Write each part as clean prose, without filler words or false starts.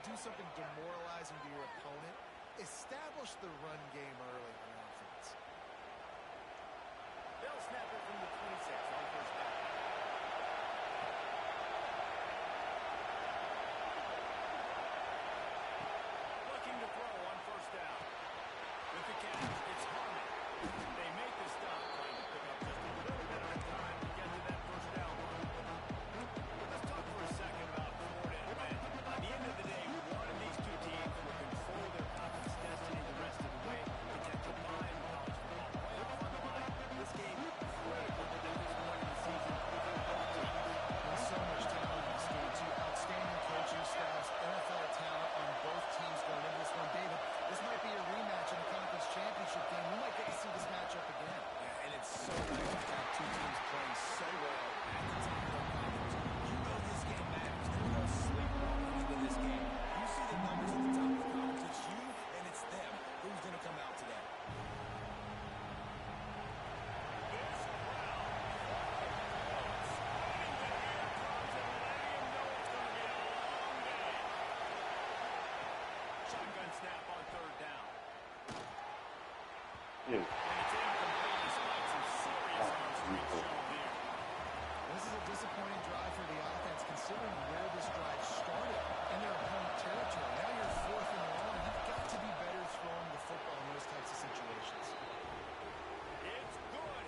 do something demoralizing to your opponent, establish the run game early on offense. They'll snap it from the 26 on first down. Looking to throw on first down. With the catch, it's Harmon. They make the stop, trying to pick up just a little bit of time to get to that first down line. Let's talk for a second about Florida and Wentz. By the end of the day, one of these two teams will control their conference destiny the rest of the way. Potential bye, college football playoff on the line. This game is critical at this point in the season for both teams. There's so much talent in this game, too. Outstanding coaching staffs, NFL talent on both teams going into this one. David, this might be a rematch in the conference championship game. We might get to see this matchup again. Yeah, and it's so nice to have two teams playing so well at the top of their conference. You know this game matters. There's no sleepwalking into this game. You see the numbers at the top of the conference. It's you and it's them. Who's going to come out today? Shotgun snap on third down. Yeah. And it's incomplete despite some serious on-street shown here. This is a disappointing drive for the offense, considering where this drive started in their home territory. Now you're fourth and long. You've got to be better throwing the football in those types of situations. It's good.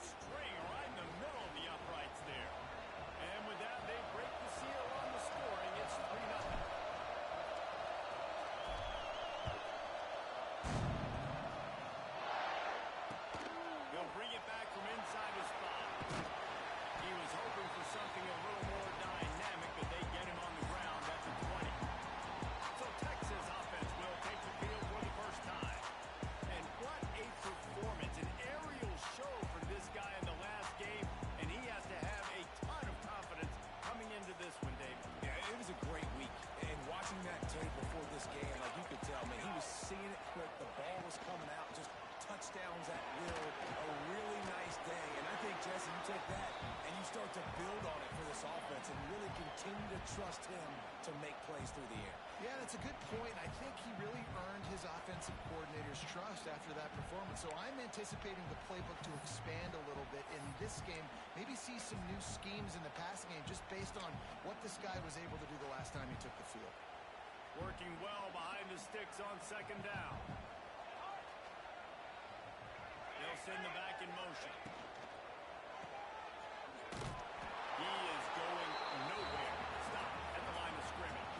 String right in the middle of the uprights there. And with that, they break the seal on the scoring. It's 3-0. They'll bring it back from inside the spot. He was hoping for something a little more dynamic, but they get him on the ground at the 20. So Texas offense will take the field for the first time. And what a performance, an aerial show for this guy in the last game, and he has to have a ton of confidence coming into this one, Dave. Yeah, it was a great week. And watching that tape before this game, like you could tell, man, he was seeing it quick. The ball was coming out, just touchdowns at will. A really nice day. And I think, Jesse, you take that and you start to build on it for this offense and really continue to trust him to make plays through the air. Yeah, that's a good point. I think he really earned his offensive coordinator's trust after that performance. So I'm anticipating the playbook to expand a little bit in this game. Maybe see some new schemes in the passing game just based on what this guy was able to do the last time he took the field. Working well behind the sticks on second down. They'll send the back in motion. He is going nowhere. Stop at the line of scrimmage.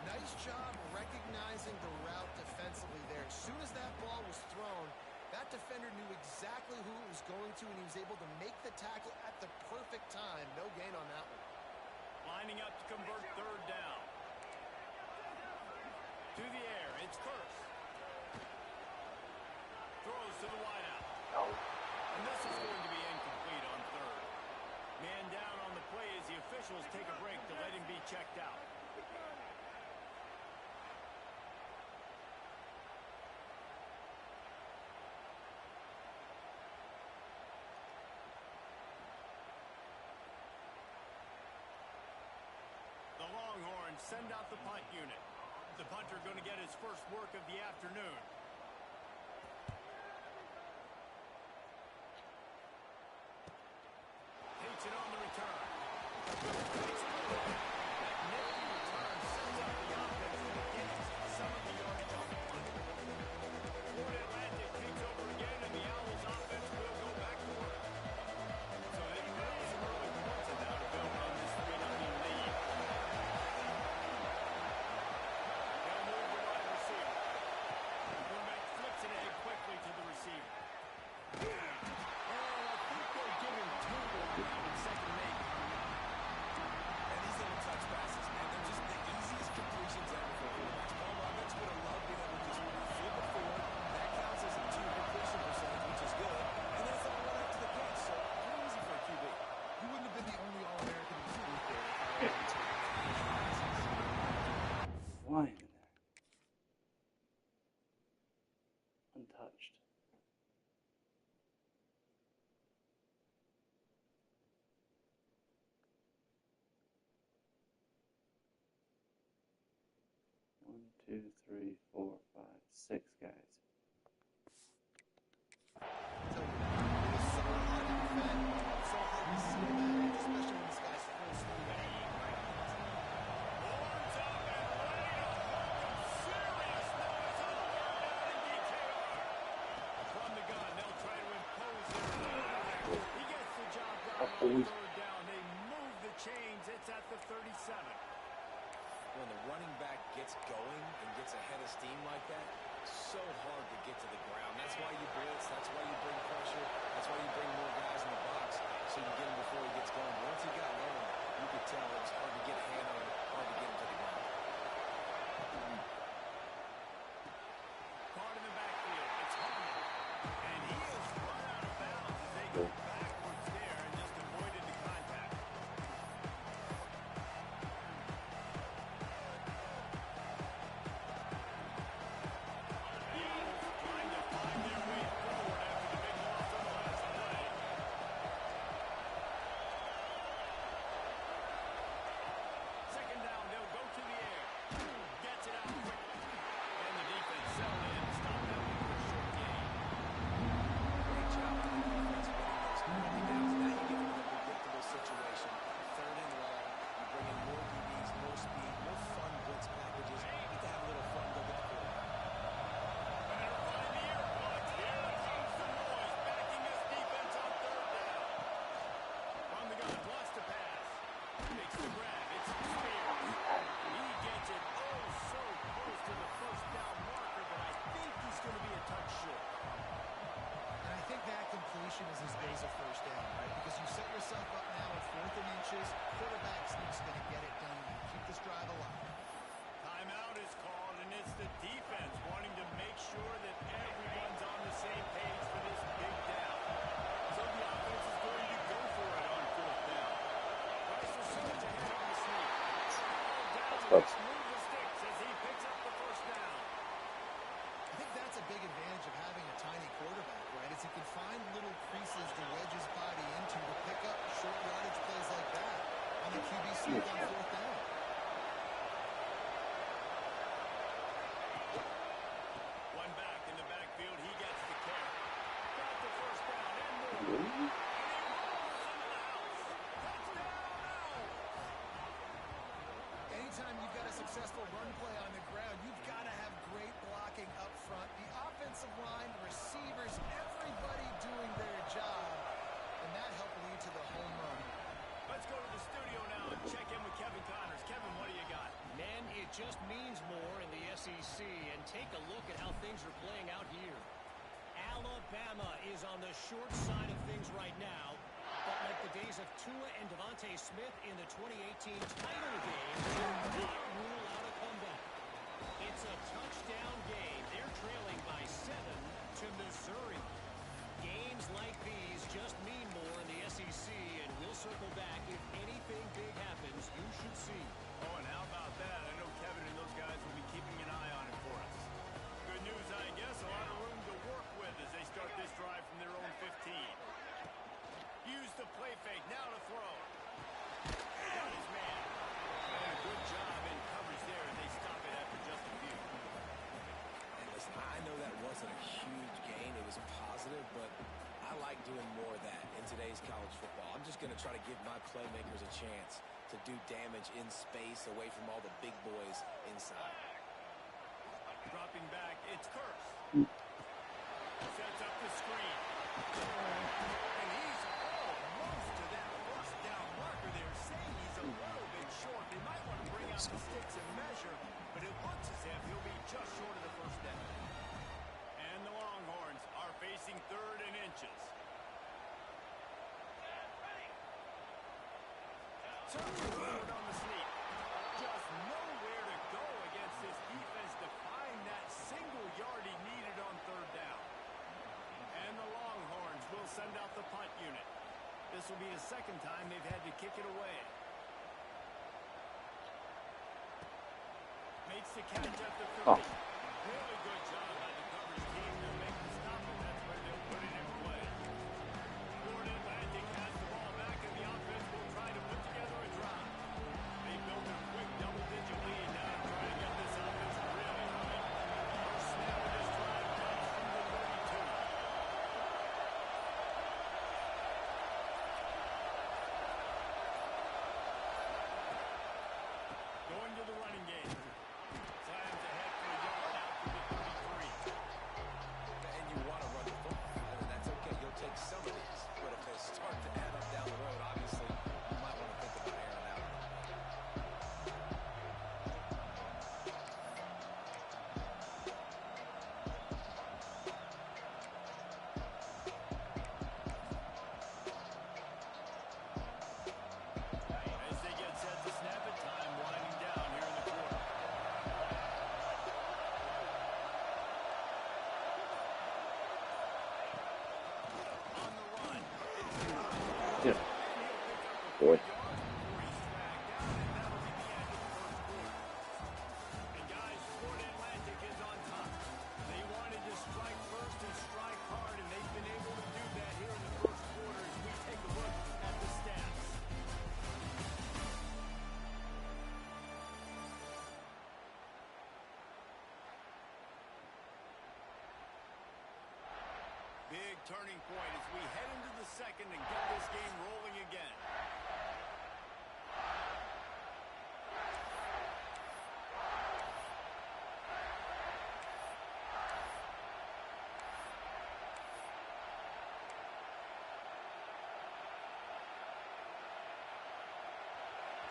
Nice job recognizing the route defensively there. As soon as that ball was thrown, that defender knew exactly who it was going to, and he was able to make the tackle at the perfect time. No gain on that one. Lining up to convert third down. To the air, it's Curse. Throws to the wideout. And this is going to be incomplete on third. Man down on the play as the officials take a break to let him be checked out. The Longhorns send out the punt unit. The punter going to get his first work of the afternoon. Takes it on the return. That nifty return sends up the offense and gets some of the yardage on the punt. Florida Atlantic takes over again, and the Owls offense will go back to work. So they can grab some early points and now to build on this 3-0 lead. They'll move the wide receiver. The quarterback flips it ahead quickly to the receiver. And I think they're giving Table second make. And he's going to 2, 3, 4, 5, 6 guys. So, it is so hard to defend, so hard to see that, especially when this guy's full speed ahead. Warms up and ready to hook some serious noise on the third down in DKR. From the gun, they'll try to impose their will. He gets the job done on third down. They move the chains. It's at the 37. When the running back gets going and gets ahead of steam like that, so hard to get to the ground. That's why you blitz. That's why you bring pressure. That's why you bring more guys in the box so you get him before he gets going. Once he got low, you could tell it was hard to get a hand on him, hard to get him to the ground. Caught in the backfield. It's Harmon. And he is run out of bounds as they go backwards there and just avoided the contact. Trying to find their way forward after the big loss on the last play. Second down, they'll go to the air. Gets it out quickly. And the defense settled in and stopped that one for a short gain. Great job on the offense winning those early downs. Now you get into a predictable situation. Third and long. You bring in more DBs, more speed, more fun blitz packages. You get to have a little fun, go get the quarterback. Better find the earplugs. Here comes the noise, backing his defense on third down. From the gun, wants to pass. Makes the grab. It's Spears. He gets it oh so close to the first down marker, but I think he's going to be a touch short. And I think that completion is as good as a first down, right? Because you set yourself up now at 4th and inches. Quarterback's just going to get it done and keep this drive alive. Timeout is called, and it's the defense wanting to make sure that everyone's on the same page for this big down. So the offense is going to go for it on 4th down. Tries to surge ahead on the sneak. Ball down, let's move the sticks as he picks up the first down. I think that's a big advantage of having a tiny quarterback, right? Is he can find little creases to wedge his body into to pick up short yardage plays like that on the QB sneak on 4th down. One back in the backfield. He gets the carry. Got the first down and more. And he rolls into the house. Touchdown, Owls. Anytime you've got a successful run play on the ground, you've got to have great blocking up front. The offensive line, receivers, everybody doing their job, and that helped lead to the home run. Let's go to the studio now and check in with Kevin Connors. Kevin, what do you got? Man, it just means more in the SEC, and take a look at how things are playing out here. Alabama is on the short side of things right now, but like the days of Tua and Devontae Smith in the 2018 title game, they not rule out a comeback. It's a touchdown game. They're trailing by 7 to Missouri. Games like these just mean more in the SEC, and we'll circle back if anything big happens. You should see. Oh, and how about that? I know Kevin and those guys will be keeping an eye on it for us. Good news, I guess. A lot of room to work with as they start this drive from their own 15. Use the play fake. Now to throw. Got his man. And a good job in coverage there as they stop it after just a few. And listen, I know that wasn't a huge gain. It was positive, but I like doing more of that in today's college football. I'm just going to try to give my playmakers a chance to do damage in space away from all the big boys inside. Dropping back, it's Curse. Sets up the screen. And he's almost to that first down marker there. Saying he's a little bit short. They might want to bring out the sticks and measure, but it looks as if he'll be just short of the first down. And the Longhorns are facing 3rd and inches. Searching forward on the sneak. Just nowhere to go against this defense to find that single yard he needed on 3rd down. And the Longhorns will send out the punt unit. This will be the second time they've had to kick it away. Makes the catch at the 30. Really good job by the coverage team to make the stop, and that's where they'll put it in play. Florida Atlantic has the ball back, and the offense will try to put together a drive. They built a quick double-digit lead now to try to get this offense really boy. yards before he's dragged down, and that'll be the end of the first quarter. And guys, Florida Atlantic is on top. They wanted to strike first and strike hard, and they've been able to do that here in the first quarter as we take a look at the stats. Big turning point as we head into the second and get this game rolling again.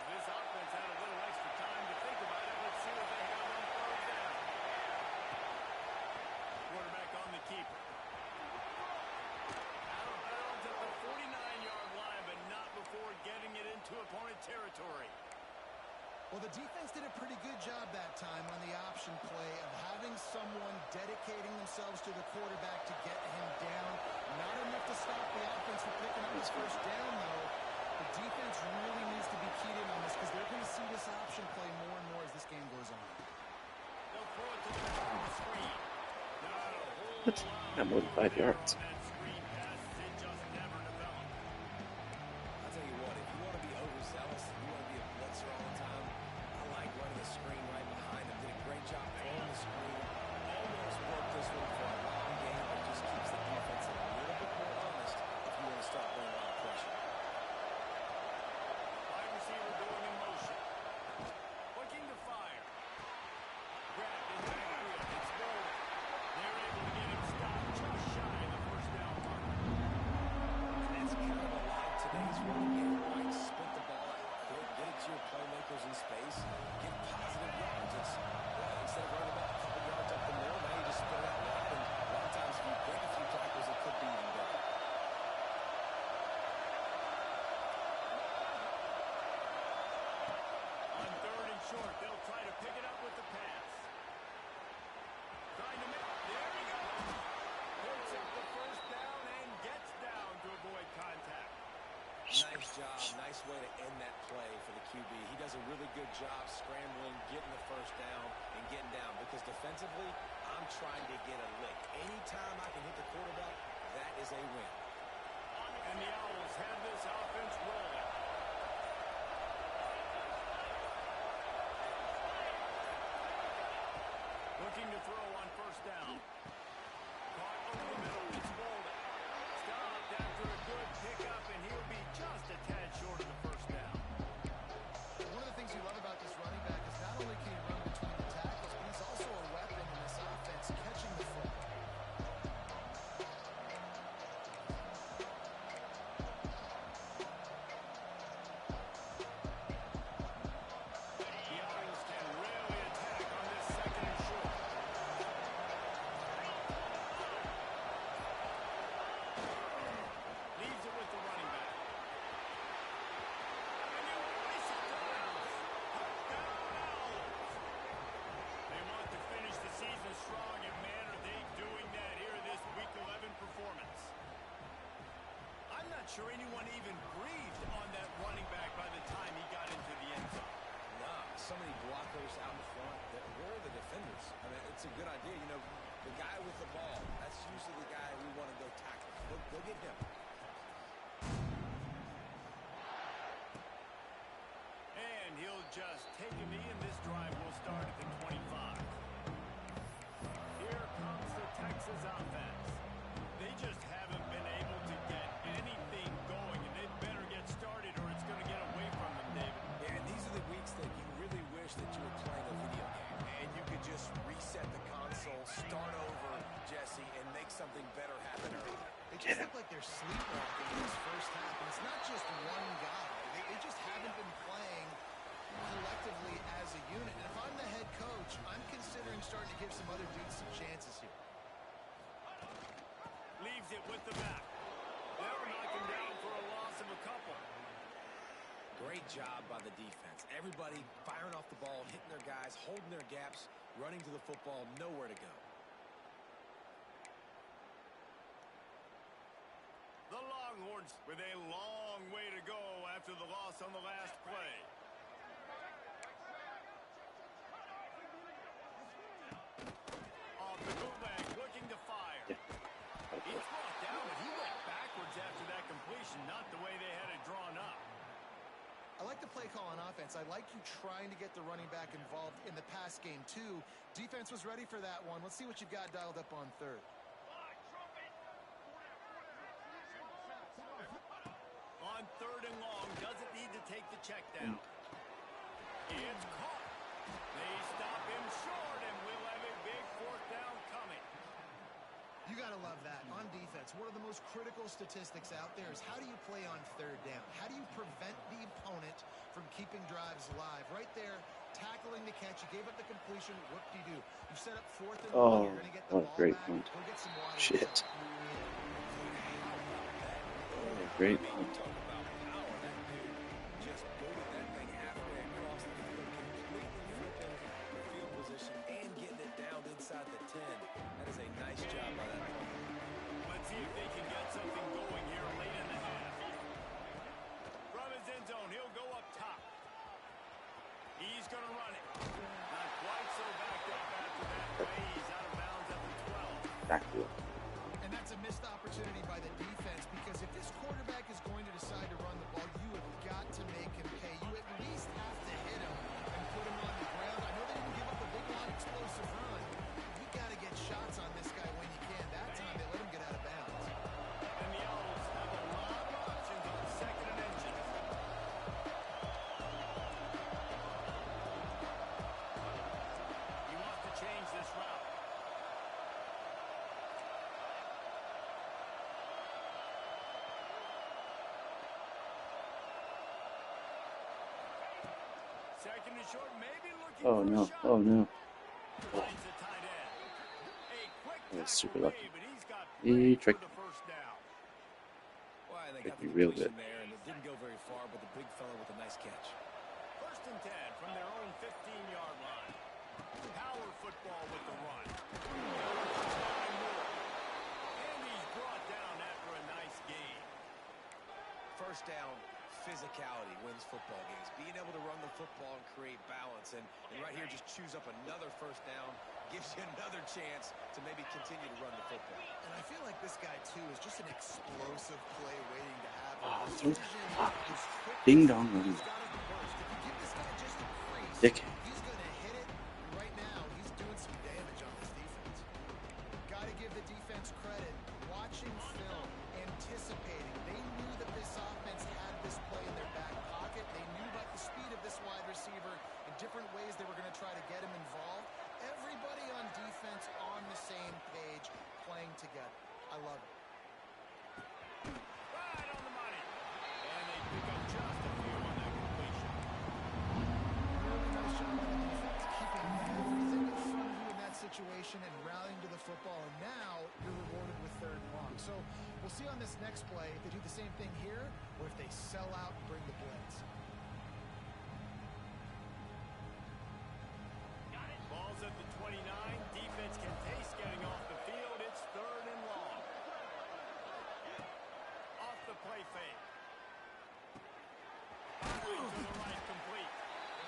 This offense had a little extra time to think about it. Let's see what they have on third down. Quarterback on the keeper. Out of bounds at the 49-yard line, but not before getting it into opponent territory. Well, the defense did a pretty good job that time on the option play of having someone dedicating themselves to the quarterback to get him down. Not enough to stop the offense from picking up his first down, though. The defense really needs to be keyed in on this because they're going to see this option play more and more as this game goes on. They'll throw it to the top of the screen. Not a whole What? lot Not more than 5 yards. on that screen pass. It just never developed. I'll tell you what, if you want to be overzealous, if you want to be a blitzer all the time, I like running the screen right behind him. Did a great job throwing the screen. Almost broke this one for a long game, but just keeps the defense a little bit more honest if you want to start bringing a lot of pressure. Wide receiver going in motion. Looking to fire. Grabbed in the backfield. It's rolling. They're able to get him stopped just shy of the first down mark. And that's kind of a lot of today's running game, right? Split the ball out quick, get it to your playmakers in space, get positive yards. It's, instead of running about a couple yards up the middle, now you just split it out wide, and a lot of times if you break a few tackles, it could be even better. On third and short, they'll try to pick it up with the pass. Trying to make, there he goes. Picks up the first down and gets down to avoid contact. Nice job. Nice way to end that play for the QB. He does a really good job scrambling, getting the first down, and getting down. Because defensively, I'm trying to get a lick. Anytime I can hit the quarterback, that is a win. And the Owls have this offense rolling. Looking to throw on first down. Caught over the middle. It's Bolden. Stopped after a good pickup, and he'll be just a tad short of the first down. One of the things you love about this running back is not only can he run between the tackles, but he's also a weapon in this offense, catching the football. The Owls can really attack on this second and short. Leaves it with the running back. And you race it down. Touchdown, Owls. They want to finish the season strong, and man, are they doing that here in this Week 11 performance. I'm not sure anyone even breathed on that running back by the time he got into the end zone. Nah, so many blockers out in front. Where are the defenders? I mean, it's a good idea. You know, the guy with the ball, that's usually the guy we want to go tackle. Go get him. And he'll just take a knee, and this drive will start at the 25. Here comes the Texas offense. They just haven't been able to get anything going, and they better get started or it's going to get away from them, David. Yeah, and these are the weeks that you really wish that you were playing a video game and you could just reset the console, start over, Jesse, and make something better happen early. They just look like they're sleepwalking in this first half. And it's not just one guy. They just haven't been playing collectively as a unit. And if I'm the head coach, I'm considering starting to give some other dudes some chances here. Leaves it with the back. They'll knock him down for a loss of a couple. Great job by the defense. Everybody firing off the ball, hitting their guys, holding their gaps, running to the football, nowhere to go. The Longhorns boards with a long way to go after the loss on the last play. Off the bootleg, looking to fire. He's brought down, but he went backwards after that completion, not the way they had it drawn up. I like the play call on offense. I like you trying to get the running back involved in the pass game, too. Defense was ready for that one. Let's see what you've got dialed up on third. On third and long, doesn't need to take the check down. It's caught. They stop him short, and we'll have a big fourth down coming. You got to love that. On defense, one of the most critical statistics out there is how do you play on third down? How do you prevent the opponent from keeping drives alive? Right there, tackling the catch. You gave up the completion. Whoop-de-doo. You set up fourth and long. You're going to get the ball great back. punt. Go get some water. Shit. Great punt. Talk about power. That dude just booted that thing halfway across the field, completely flipping the field position and getting it down inside the 10. That is a nice job by that player. Let's see if they can get something going here late in the half. From his end zone, he'll go up top. He's going to run it. Not quite so backed up after that play. He's out of bounds at the 12. Backfield. And that's a missed opportunity by the defense because if this quarterback is going to decide to run the ball, you have got to make him pay. You at least have to hit him and put him on the ground. I know they didn't give up a big, long, explosive run. You got to get shots on this guy when you can. That time they let him get out of bounds. And the Owls have a lot of options on second and inches. He wants to change this route. Second and short, maybe looking Oh for a no. shot. Oh no. Finds the tight end. A quick That's tackle super lucky. made, but he's got He plenty for tricked the first down. Well, they Tricked got the me real completion good. there, and it didn't go very far, but the big fella with a nice catch. First and 10 from their own 15-yard line. Power football with the run. And he's brought down after a nice gain. First down, physicality wins football games. Being able to run the football and create balance. And right here, just choose up another first down. Gives you another chance to maybe continue to run the football. And I feel like this guy, too, is just an explosive play waiting to happen. Oh, His throw vision that. is quick. Ding dong. He's got it burst. If you give this guy just a crease, Dickhead. he's going to hit it. Right now, he's doing some damage on this defense. Got to give the defense credit. Watching film, anticipating. They knew that this offense had this play in their back pocket. They knew about the speed of this wide receiver in different ways they were going to try to get him involved. Everybody on defense on the same page, playing together. I love it. Right on the money. And they pick up just a few on that completion. Really nice job by the defense, keeping everything in front of you in that situation and rallying to the football. And now you're rewarded with third and long. So we'll see on this next play if they do the same thing here or if they sell out and bring the blitz. Ball's at the 29. Defense can taste getting off the field. It's third and long. Off the play fake. To the right, complete.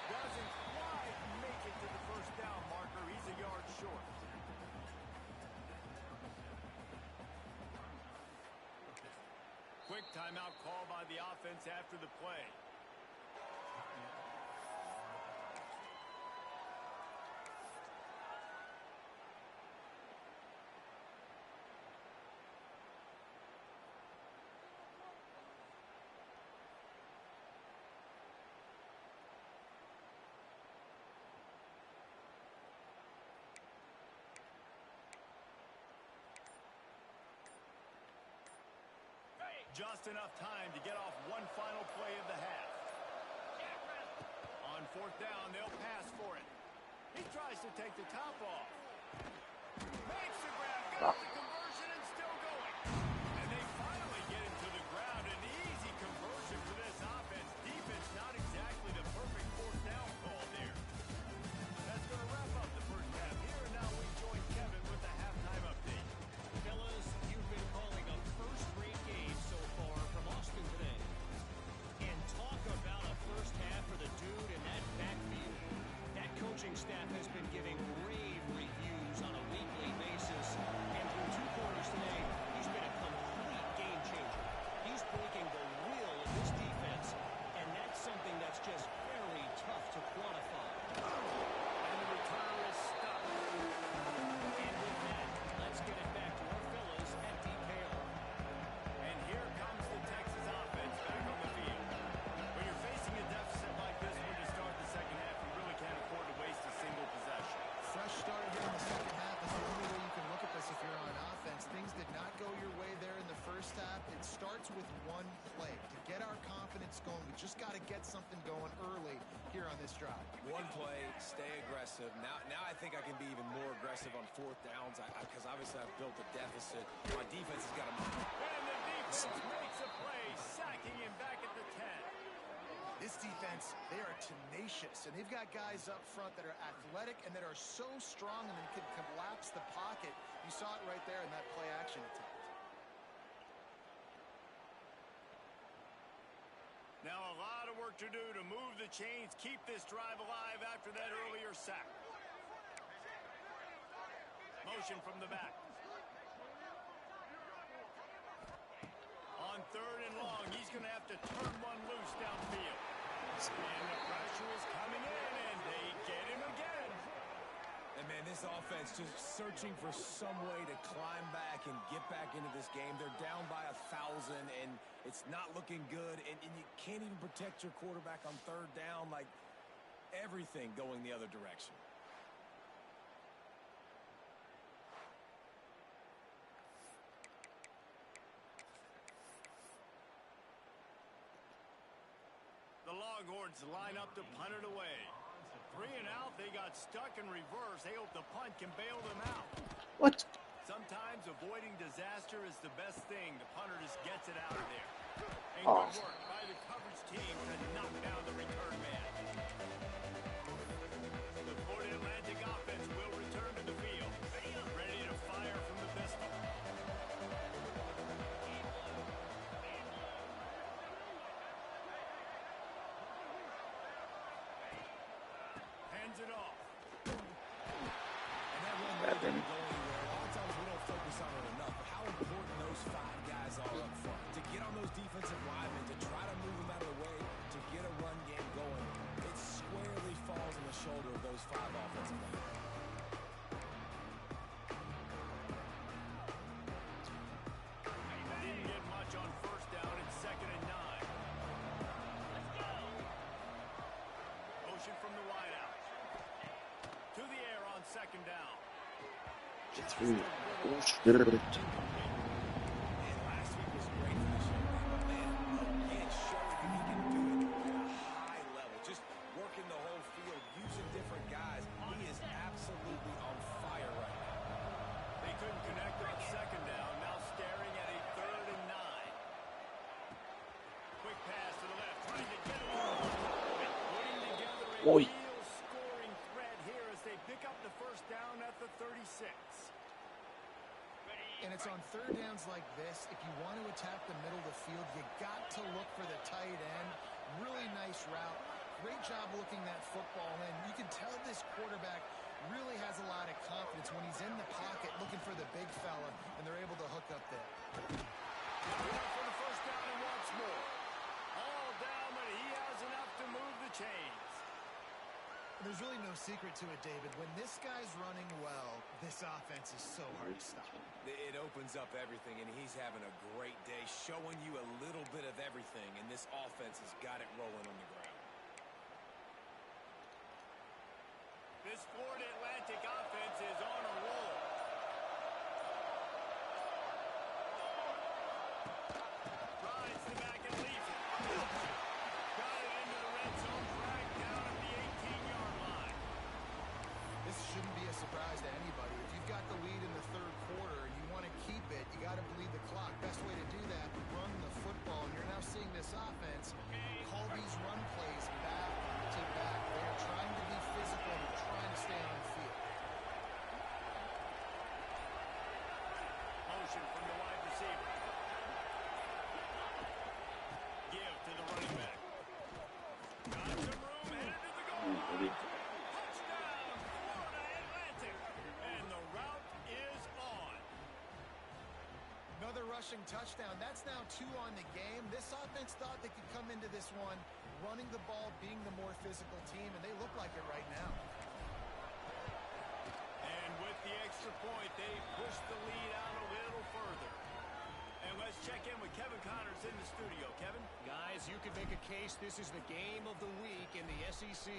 Doesn't quite make it to the first down marker. He's a yard short. Quick timeout call by the offense after the play. Just enough time to get off one final play of the half. On fourth down, they'll pass for it. He tries to take the top off. Makes the grab, got the conversion, and still going. And they finally get him to the ground. An easy conversion for this offense. Defense not exactly the perfect fourth down call there. That's going to wrap up the first half here. And now we join Kevin with the halftime update. Fellas, you've been calling a first-rate game so far from it starts with one play. To get our confidence going, we just got to get something going early here on this drive. One play, stay aggressive. Now I think I can be even more aggressive on fourth downs because obviously I've built a deficit. My defense has got to move. And the defense makes a play, sacking him back at the 10. This defense, they are tenacious, and they've got guys up front that are athletic and that are so strong and then can collapse the pocket. You saw it right there in that play action attempt. Now a lot of work to do to move the chains, keep this drive alive after that earlier sack. Motion from the back. On 3rd and long, he's going to have to turn one loose downfield. And the pressure is coming in, and they get him again. And, man, this offense just searching for some way to climb back and get back into this game. They're down by 1,000, and it's not looking good. And you can't even protect your quarterback on 3rd down. Like, everything going the other direction. The Longhorns line up to punt it away. 3 and out, they got stuck in reverse. They hope the punt can bail them out. What? Sometimes avoiding disaster is the best thing. The punter just gets it out of there. And Oh. good work by the coverage team to knock down the return man. The Florida Atlantic offense will return to the field. Ready to fire from the pistol. Hands it off. And that run really didn't go anywhere. A lot of times we don't focus on it enough, but how important those 5 guys are up front. To get on those defensive linemen, to try to move them out of the way, to get a run game going, it squarely falls on the shoulder of those 5 offensive linemen. Didn't get much on 1st down. It's 2nd and 9. Motion from the wideout. To the air on 2nd down. It's really bullshit. And last week was great for this young man. But man, again, showing that he can do it at a high level. Just working the whole field, using different guys. He is absolutely on fire right now. They couldn't connect on 2nd down. Now staring at a 3rd and 9. Quick pass to the left. Trying to get it. Putting together a Oi. real scoring threat here as they pick up the 1st down at the 36. And it's on 3rd downs like this. If you want to attack the middle of the field, you got to look for the tight end. Really nice route. Great job looking that football in. You can tell this quarterback really has a lot of confidence when he's in the pocket looking for the big fella, and they're able to hook up there. Going for the 1st down and once more. All down, but he has enough to move the chains. There's really no secret to it, David. When this guy's running well, this offense is so hard to stop. It opens up everything, and he's having a great day, showing you a little bit of everything, and this offense has got it rolling on the ground. This Florida Atlantic offense is on a roll. Drives the back and leaves it. Got it into the red zone, dragged down at the 18-yard line. This shouldn't be a surprise to anybody. If you've got the lead in the 3rd quarter and you want to keep it, you got to bleed the clock. Best way to do that, run the football. And you're now seeing this offense call these run plays back to back. They are trying to be physical and trying to stay on the field. Motion from the wide receiver. Give to the running back. Got some room, headed to the goal line. Touchdown, Florida Atlantic. And the route is on. Another rushing touchdown. That's now 2 on the game. This offense thought they could come into this one running the ball, being the more physical team, and they look like it right now. And with the extra point, they push the lead out a little further. And let's check in with Kevin Connors in the studio. Kevin? Guys, you could make a case this is the game of the week in the SEC.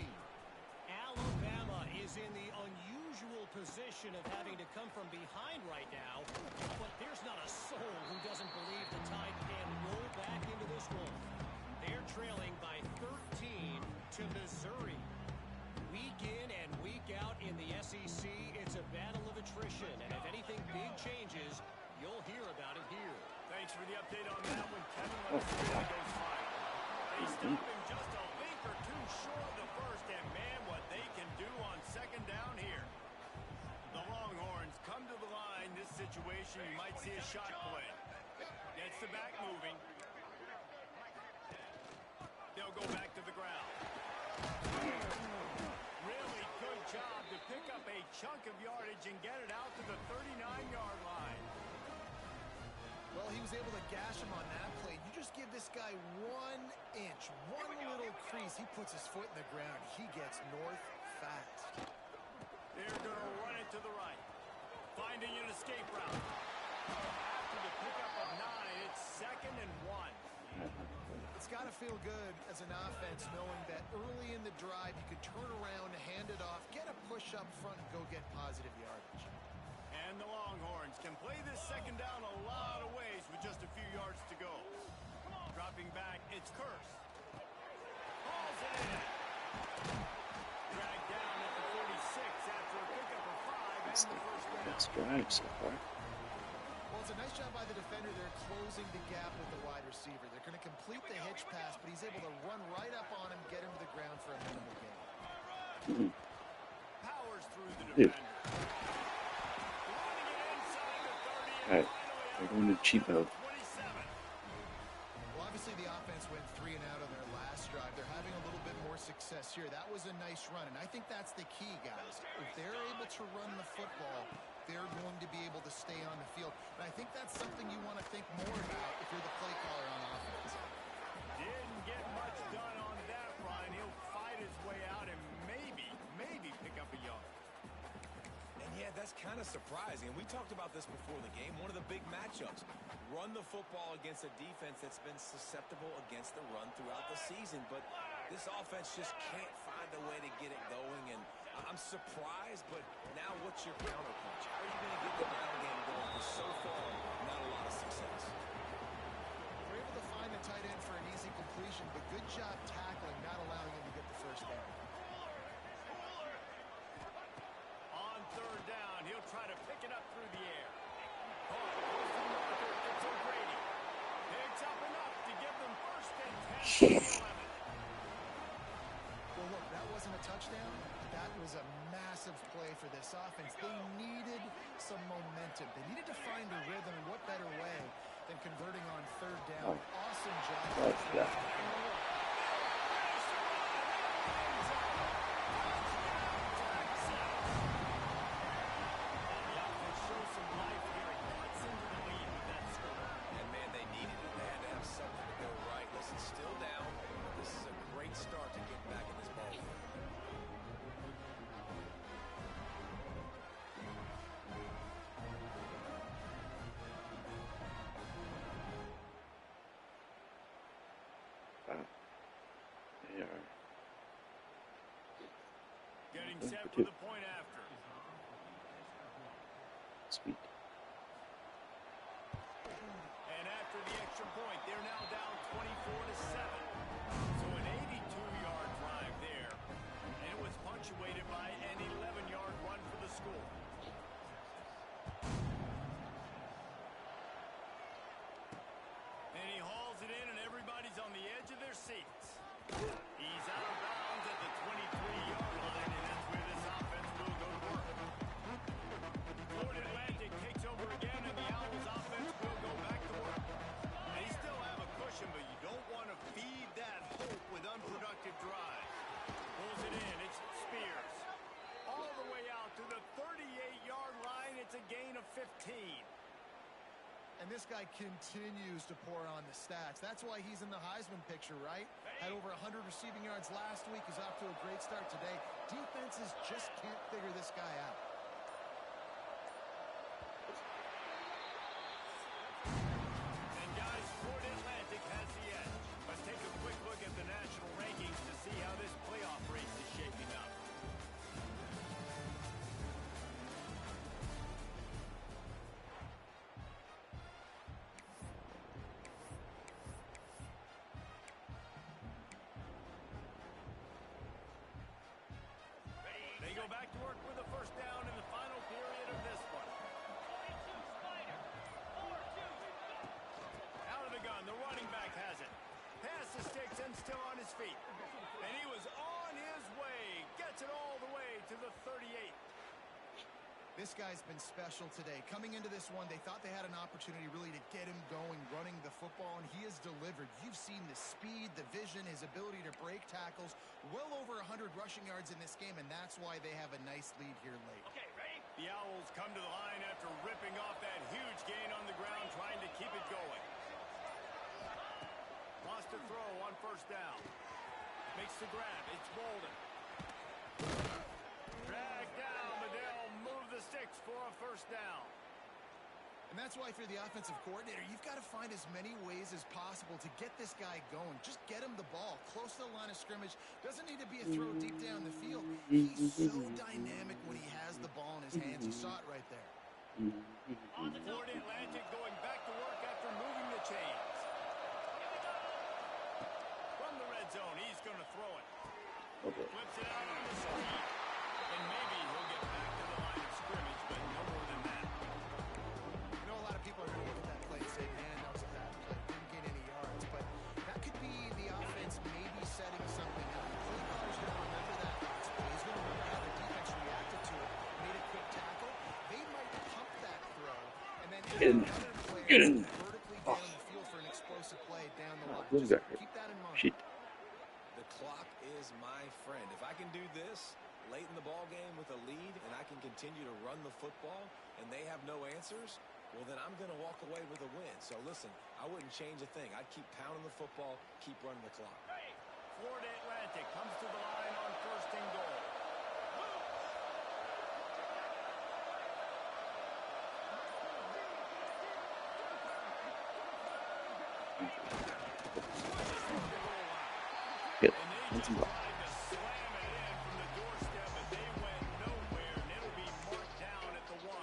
Alabama is in the unusual position of having to come from behind right now, but there's not a soul who doesn't believe the Tide can anything changes, you'll hear about it here. Thanks for the update on that one, Kevin. Let us see how it goes fine. They stop him just a link or two short of the first, and man, what they can do on second down here. The Longhorns come to the line. This situation, you might see a shot play. Gets the back moving. They'll go back to the ground. Really good job to pick up a chunk of yardage and get it out to the 39-yard line. Well, he was able to gash him on that play. You just give this guy 1 inch, one little crease. He puts his foot in the ground. He gets north fast. They're going to run it to the right. Finding an escape route. After the pickup of 9, it's 2nd and 1. It's got to feel good as an offense knowing that early in the drive you could turn around, hand it off, get a push up front, and go get positive yardage. And the Longhorns can play this second down a lot of ways with just a few yards to go. Dropping back, it's Curse. Hauls it in. Dragged down at the 46 after a pickup of 5 and the first down. Best drive so far. Well, it's a nice job by the defender there closing the gap with the wide receiver. They're going to complete the hitch pass, but he's able to run right up on him, get him to the ground for a minimal gain. Powers through the Dude. defender. Running it inside the 30 and Alright, finally we're going to cheat mode. 27. Well, obviously the offense went 3 and out on their last drive. They're having a little bit more success here. That was a nice run, and I think that's the key, guys. If they're able to run the football, they're going to be able to stay on the field. And I think that's something you want to think more about if you're the play caller on offense. Didn't get much done on that run. He'll fight his way out and maybe pick up a yard. And yeah, that's kind of surprising. And we talked about this before the game. One of the big matchups. Run the football against a defense that's been susceptible against the run throughout the season. But this offense just can't find a way to get it going. And I'm surprised, but now what's your counterpunch? How are you going to get the ground game going? Because so far, not a lot of success. They're able to find the tight end for an easy completion, but good job tackling, not allowing him to get the first down. On third down, he'll try to pick it up through the air. Caught close to the marker. It's O'Grady. Picks up enough to give them first and 10 from the 11. Well, look, that wasn't a touchdown. That was a massive play for this offense. They needed some momentum. They needed to find a rhythm, and what better way than converting on third down. Awesome job. Yeah. And man, they needed it. They had to have something to go right. Listen, still down. This is a great start to get back in this ball game. They are. Getting set for the point after. Sweet. And after the extra point, they're now down 24-7. So an 82-yard drive there. And it was punctuated by an 11-yard run for the score. And he hauls it in, and everybody's on the edge of their seats. He's out of bounds at the 23-yard line, and that's where this offense will go to work. Florida Atlantic takes over again, and the Owls offense will go back to work. They still have a cushion, but you don't want to feed that hope with unproductive drives. Pulls it in. It's Spears. All the way out to the 38-yard line. It's a gain of 15. And this guy continues to pour on the stats. That's why he's in the Heisman picture, right? Had over 100 receiving yards last week. He's off to a great start today. Defenses just can't figure this guy out. And guys, Florida Atlantic has the edge. Let's take a quick look at the national rankings to see how this playoff race is shaping up. They go back to work with a first down his feet. And he was on his way. Gets it all the way to the 38. This guy's been special today. Coming into this one, they thought they had an opportunity really to get him going, running the football, and he has delivered. You've seen the speed, the vision, his ability to break tackles. Well over 100 rushing yards in this game, and that's why they have a nice lead here late. Okay, ready? The Owls come to the line after ripping off that huge gain on the ground, trying to keep it going. Lost a throw on first down. Makes the grab. It's Bolden. Dragged down, but they'll move the sticks for a first down. And that's why, if you're the offensive coordinator, you've got to find as many ways as possible to get this guy going. Just get him the ball close to the line of scrimmage. Doesn't need to be a throw deep down the field. He's so dynamic when he has the ball in his hands. You saw it right there. Florida Atlantic going back to work after moving the chains. From the red zone, he's going to throw it. Okay. Flips it out on the street. And maybe he'll get back to the line of scrimmage, but no more than that. You know, a lot of people are going to look at that play and say, man, that was a bad play. Didn't gain any yards. But that could be the offense maybe setting something up. The play caller's going to remember that last play. He's going to remember how the defense reacted to it, made a quick tackle. They might pump that throw, and then another player vertically down the field for an explosive play down the line. Just keep that in mind. Shit. The clock is my friend. If I can do this late in the ball game with a lead and I can continue to run the football and they have no answers, well, then I'm going to walk away with a win. So, listen, I wouldn't change a thing. I'd keep pounding the football, keep running the clock. Florida Atlantic comes to the line on first and goal. Good. And they just tried to slam it in from the doorstep, but they went nowhere, and it'll be marked down at the 1.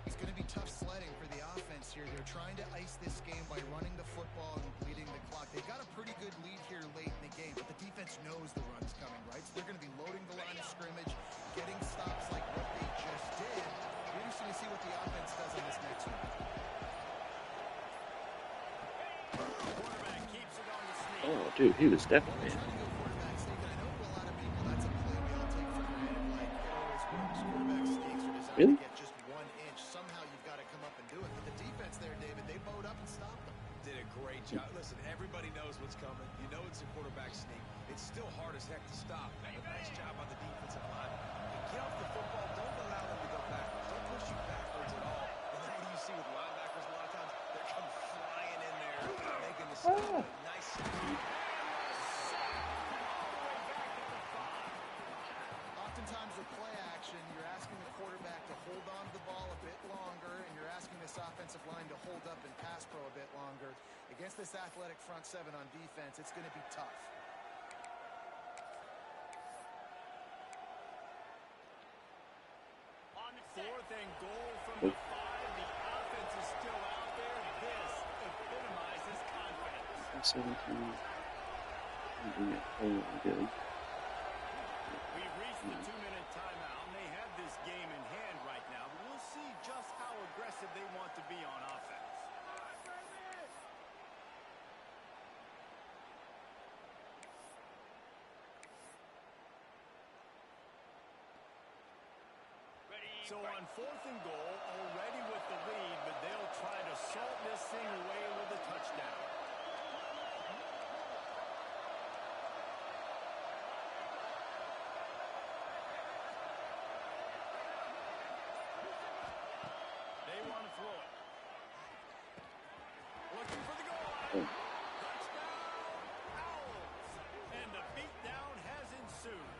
It's going to be tough sledding for the offense here. They're trying to ice this game by running the football and bleeding the clock. They've got a pretty good lead here late in the game, but the defense knows the run's coming, right? So they're going to be loading the line of scrimmage, getting stops like what they just did. We're interested to see what the offense does in this next one. Quarterback keeps it on the sneak. Oh, dude, he was definitely. Trying to go quarterback sneak, and I know for a lot of people that's a play we all take for granted. Like, it always works. Quarterback sneaks are designed Really? to get just 1 inch. Somehow you've got to come up and do it. But the defense there, David, they bowed up and stopped them. Did a great job. Listen, everybody knows what's coming. You know it's a quarterback sneak. It's still hard as heck to stop. But nice job on the defensive line. And get off the football. Don't allow them to go backwards. Don't push you backwards at all. And then what do you see with linebackers a lot of times? They come flying in there, making the stop. Nice sack. Oftentimes with play action, you're asking the quarterback to hold on to the ball a bit longer, and you're asking this offensive line to hold up and pass pro a bit longer. Against this athletic front seven on defense, it's going to be tough. Fourth and goal from the 5. The offense is still out there. This epitomizes confidence. 17. Oh, good. We've reached the 2-minute timeout, and they have this game in hand right now. But we'll see just how aggressive they want to be on offense. So on fourth and goal, already with the lead, but they'll try to salt this thing away with a touchdown. They want to throw it. Looking for the goal line. Touchdown, Owls. And the beatdown has ensued.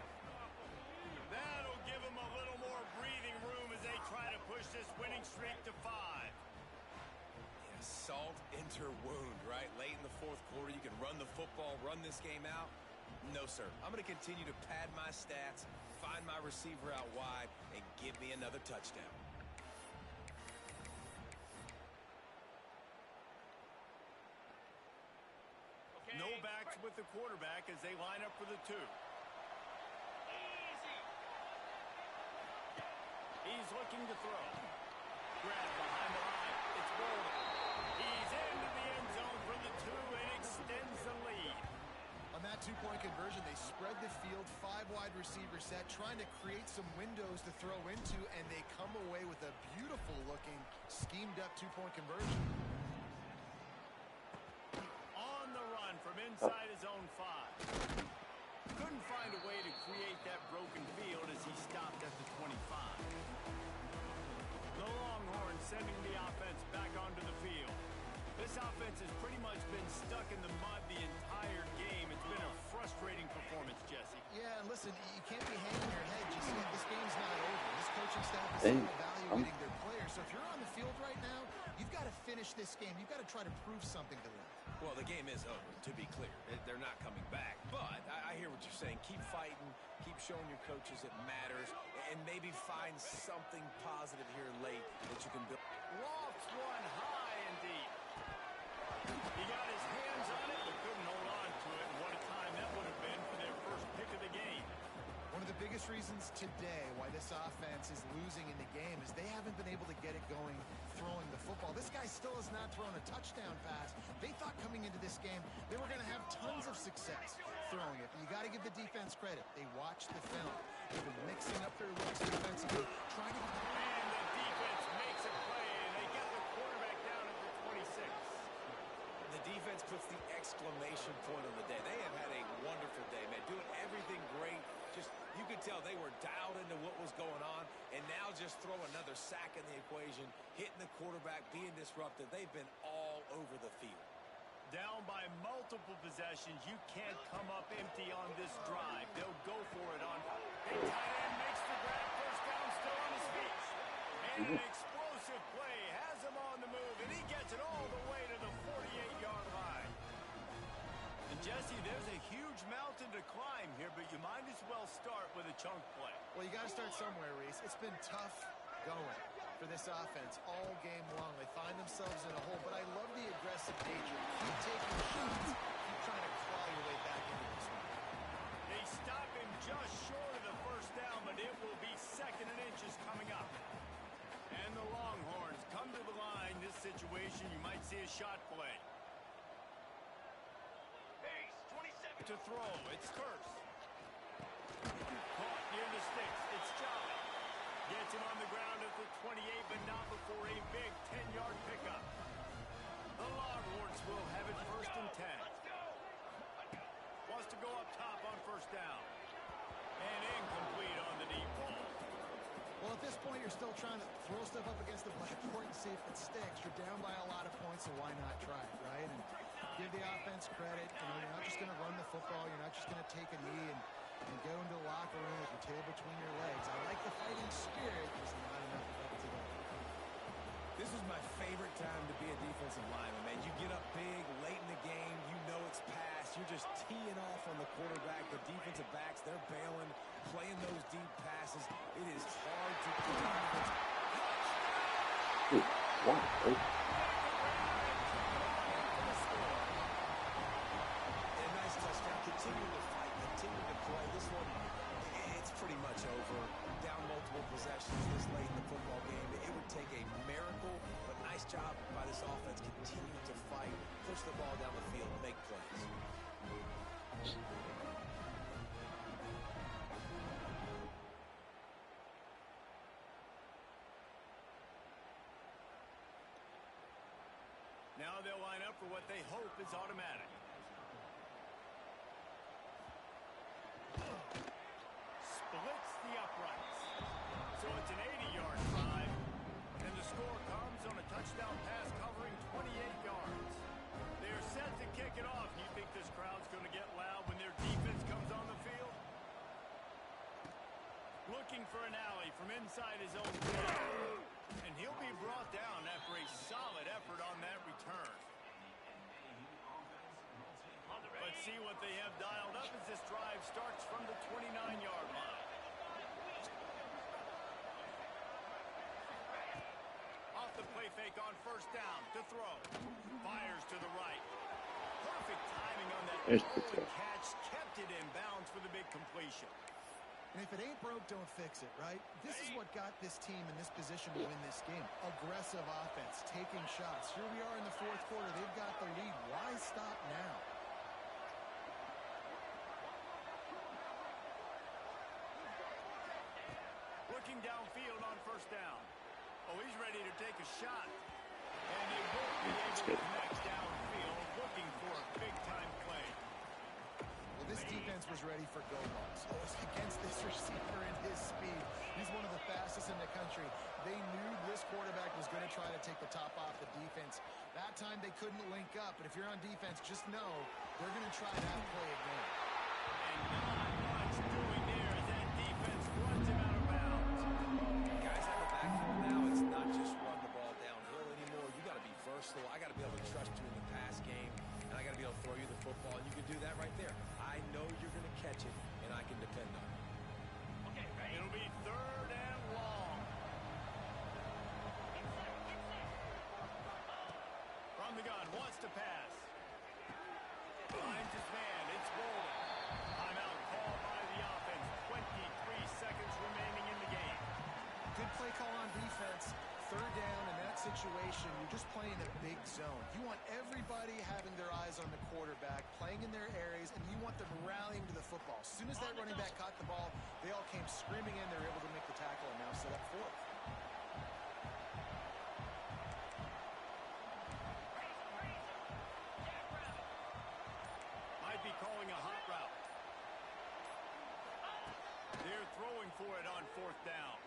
That'll give them a little more breathing room as they try to push this winning streak to 5. Yeah, salt enter wound, right? Late in the fourth quarter, you can run the football, run this game out. No, sir. I'm going to continue to pad my stats, find my receiver out wide, and give me another touchdown. No backs with the quarterback as they line up for the 2. He's looking to throw. Grab behind the line. It's Bolden. He's into the end zone for the 2 and extends the lead. two-point conversion. They spread the field, 5 wide receiver set, trying to create some windows to throw into, and they come away with a beautiful-looking, schemed-up two-point conversion. On the run from inside his own 5. Couldn't find a way to create that broken field as he stopped at the 25. The Longhorns sending the offense back onto the field. This offense has pretty much been stuck in the mud the entire game. It's been a frustrating performance, Jesse. Yeah, and listen, you can't be hanging your head just saying this game's not over. This coaching staff is still evaluating their players. So if you're on the field right now, you've got to finish this game. You've got to try to prove something to them. Well, the game is over, to be clear. They're not coming back. But I hear what you're saying. Keep fighting. Keep showing your coaches it matters. And maybe find something positive here late that you can build. Lofts one high and deep. He got his hands on it, but couldn't hold on to it. And what a time that would have been for their first pick of the game. One of the biggest reasons today why this offense is losing in the game is they haven't been able to get it going throwing the football. This guy still has not thrown a touchdown pass. They thought coming into this game they were going to have tons of success throwing it. But you got to give the defense credit. They watched the film. They've been mixing up their looks defensively, trying to get... And the defense makes a play, and they get the quarterback down at the 26. The defense puts the exclamation point on the day. They have had a wonderful day, man. Doing everything great. Just, you could tell they were dialed into what was going on, and now just throw another sack in the equation, hitting the quarterback, being disruptive. They've been all over the field. Down by multiple possessions, you can't come up empty on this drive. They'll go for it on. Big tight end makes the grab, first down, still on his feet. And an explosive play has him on the move, and he gets it all the way to the 48-yard line. And Jesse, there's a huge mountain to climb here, but you might as well start with a chunk play. Well, you got to start somewhere, Reese. It's been tough going for this offense all game long. They find themselves in a hole, but I love the aggressive nature. Keep taking shots. Keep trying to claw your way back into this one. They stop him just short of the first down, but it will be 2nd and inches coming up. And the Longhorns come to the line. This situation, you might see a shot play. To throw, it's Curse. Caught near the sticks, it's Jolly. Gets him on the ground at the 28, but not before a big 10-yard pickup. The Longhorns will have it 1st and 10. Wants to go up top on 1st down. And incomplete on the deep ball. Well, at this point, you're still trying to throw stuff up against the blackboard and see if it sticks. You're down by a lot of points, so why not try it, right? And give the offense credit. You know, you're not just going to run the football. You're not just going to take a knee and go into the locker room with your tail between your legs. I like the fighting spirit. There's not enough of that today. This is my favorite time to be a defensive lineman, man. You get up big, late in the game, you know it's past. You're just teeing off on the quarterback. The defensive backs, they're bailing, playing those deep passes. It is hard to do. Wow. A nice touchdown. Continue to fight, continue to play. This one, it's pretty much over. Down multiple possessions this late in the football game. It would take a miracle, but nice job by this offense. Continue to fight, push the ball down the field, make plays. Now they'll line up for what they hope is automatic. Splits the uprights. So it's an 80-yard drive. And the score comes on a touchdown pass covering 28 yards. They're set to kick it off. You think this crowd's going to get loud when their defense comes on the field? Looking for an alley from inside his own 10. And he'll be brought down after a solid effort on that return. Let's see what they have dialed up as this drive starts from the 29-yard line. Off the play fake on 1st down to throw. Fires to the right. Perfect timing on that throw and catch. Kept it in bounds for the big completion. And if it ain't broke, don't fix it, right? This is what got this team in this position to win this game. Aggressive offense, taking shots. Here we are in the 4th quarter. They've got the lead. Why stop now? first down. Oh, he's ready to take a shot. And they won't be able to connect downfield, looking for a big-time play. Well, this defense was ready for go balls. Against this receiver and his speed. He's one of the fastest in the country. They knew this quarterback was going to try to take the top off the defense. That time they couldn't link up, but if you're on defense, just know they're going to try that play again. And not much doing there as that defense runs him out of bounds. Guys have a backfield now. It's not just run the ball downhill anymore. You got to be versatile. I got to be able to trust you in the pass game, and I got to be able to throw you the football, and you can do that right there. I know you're going to catch it, and I can depend on it. Okay, ready? It'll be third and long. From the gun, wants to pass. Finds his man. It's Bolden. Timeout called by the offense. 23 seconds remaining in the game. Good play call on defense. Third down in that situation, you're just playing a big zone. You want everybody having their eyes on the quarterback, playing in their areas, and you want them rallying to the football. As soon as that running back caught the ball, they all came screaming in. They were able to make the tackle and now set up fourth. Might be calling a hot route. They're throwing for it on fourth down.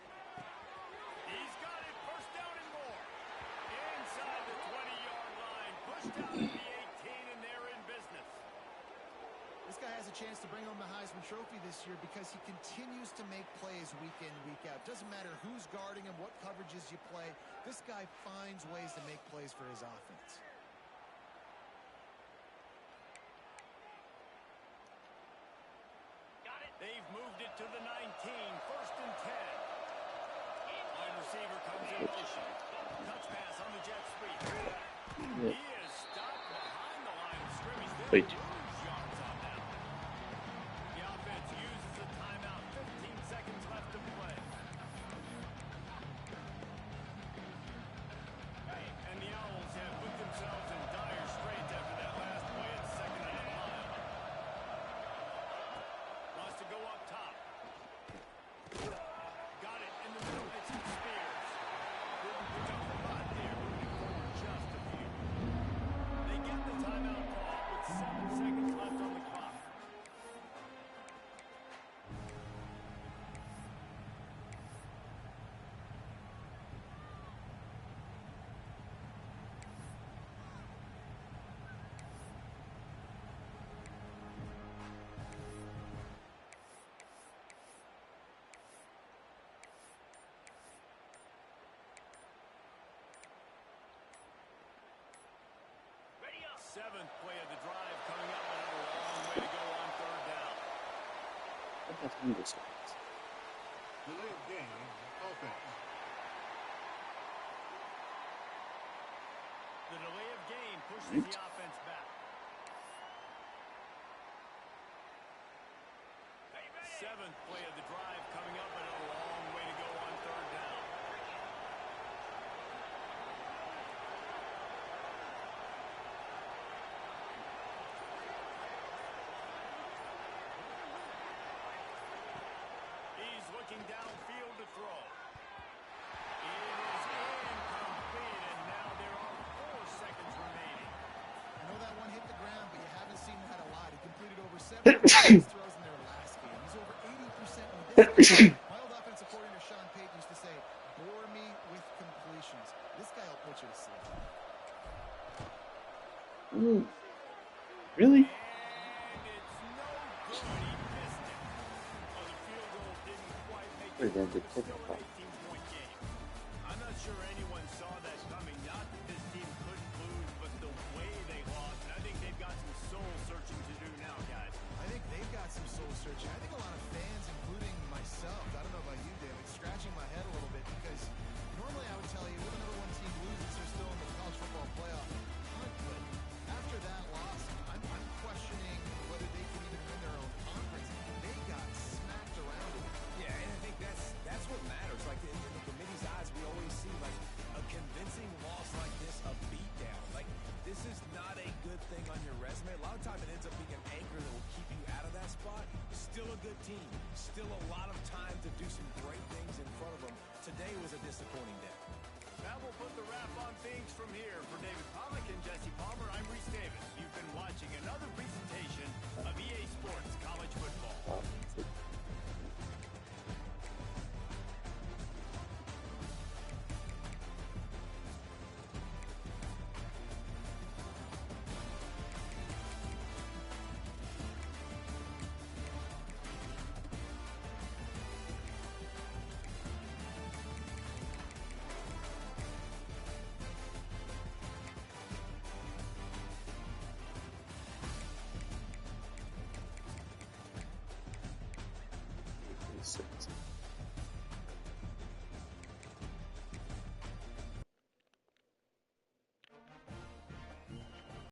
He's got it. First down and more. Inside the 20-yard line. Pushed out at the 18, and they're in business. This guy has a chance to bring home the Heisman Trophy this year because he continues to make plays week in, week out. Doesn't matter who's guarding him, what coverages you play. This guy finds ways to make plays for his offense. They've moved it to the 19. First and 10. Wide receiver comes in motion. Touch pass on the jet sweep. He is stopped behind the line of scrimmage. They lose yards on that. The offense uses a timeout. 15 seconds left to play. And the Owls have put themselves in dire straits after that last play at second and a mile. Wants to go up top. Got it in the middle. It's Spears. Didn't pick up the butt there. Moving forward just a few. They get the timeout call with 7 seconds left on the clock. Seventh play of the drive coming up, and a long way to go on third down. Delay of game, offense. The delay of game pushes the offense back. Seventh play of the drive coming up, and a long way to go on third down. He's looking downfield to throw. It is incomplete, and now there are 4 seconds remaining. I know that one hit the ground, but you haven't seen that a lot. He completed over 70% throws in their last game. He's over 80% in this game. My old offensive coordinator, Sean Payton, used to say, bore me with completions. This guy will put you to sleep. Really? And it's no good. He missed it. Well, the field goal didn't quite make Pretty it. damn good It's still technical. an 18-point game. I'm not sure anyone saw that coming. Not that this team couldn't lose, but the way they lost. And I think they've got some soul searching to do now, guys. I think they've got some soul searching. I think a lot of fans, including myself, I don't know about you, David, scratching my head a little bit because normally I would tell you when the number one team loses, they're still in the college football playoff. But after that loss, I'm questioning whether they can even win their own conference. They got smacked around it. Yeah, and I think that's what matters. Like in the committee's eyes, we always see like a convincing loss like this, a beatdown. Like this is not a good thing on your resume. A lot of time it ends up being an anchor that will keep you out of that spot. Still a good team. Still a lot of time to do some great things in front of them. today was a disappointing day. That will put the wrap on things from here. For David Pollack and Jesse Palmer, I'm Reese Davis. You've been